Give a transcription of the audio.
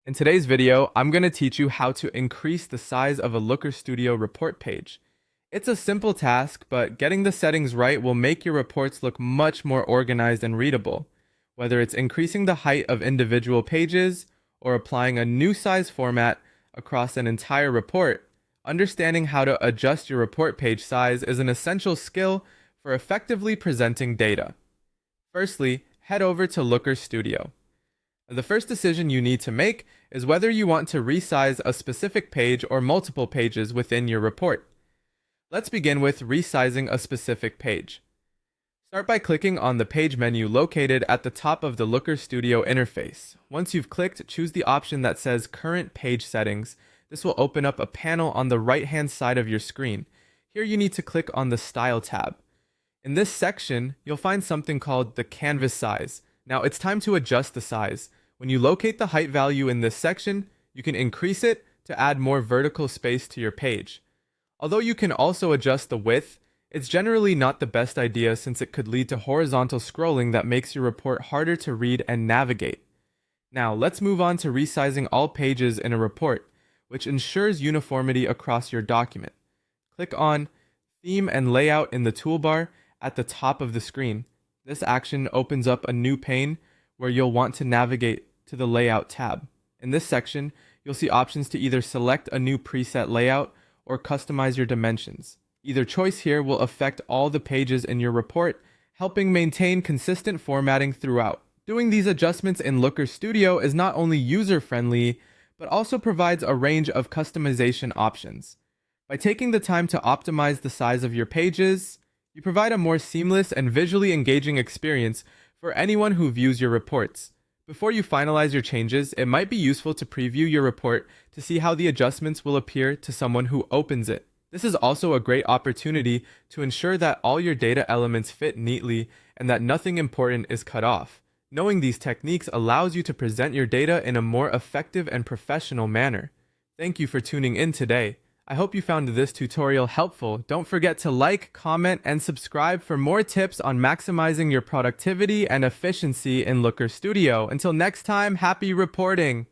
In today's video, I'm going to teach you how to increase the size of a Looker Studio report page. It's a simple task, but getting the settings right will make your reports look much more organized and readable. Whether it's increasing the height of individual pages or applying a new size format across an entire report, understanding how to adjust your report page size is an essential skill for effectively presenting data. Firstly, head over to Looker Studio. The first decision you need to make is whether you want to resize a specific page or multiple pages within your report. Let's begin with resizing a specific page. Start by clicking on the page menu located at the top of the Looker Studio interface. Once you've clicked, choose the option that says Current Page Settings. This will open up a panel on the right-hand side of your screen. Here you need to click on the Style tab. In this section, you'll find something called the canvas size. Now it's time to adjust the size. When you locate the height value in this section, you can increase it to add more vertical space to your page. Although you can also adjust the width, it's generally not the best idea since it could lead to horizontal scrolling that makes your report harder to read and navigate. Now, let's move on to resizing all pages in a report, which ensures uniformity across your document. Click on Theme and Layout in the toolbar at the top of the screen. This action opens up a new pane where you'll want to navigate to the Layout tab. In this section, you'll see options to either select a new preset layout or customize your dimensions. Either choice here will affect all the pages in your report, helping maintain consistent formatting throughout. Doing these adjustments in Looker Studio is not only user-friendly, but also provides a range of customization options. By taking the time to optimize the size of your pages, you provide a more seamless and visually engaging experience for anyone who views your reports. Before you finalize your changes, it might be useful to preview your report to see how the adjustments will appear to someone who opens it. This is also a great opportunity to ensure that all your data elements fit neatly and that nothing important is cut off. Knowing these techniques allows you to present your data in a more effective and professional manner. Thank you for tuning in today. I hope you found this tutorial helpful. Don't forget to like, comment, and subscribe for more tips on maximizing your productivity and efficiency in Looker Studio. Until next time, happy reporting!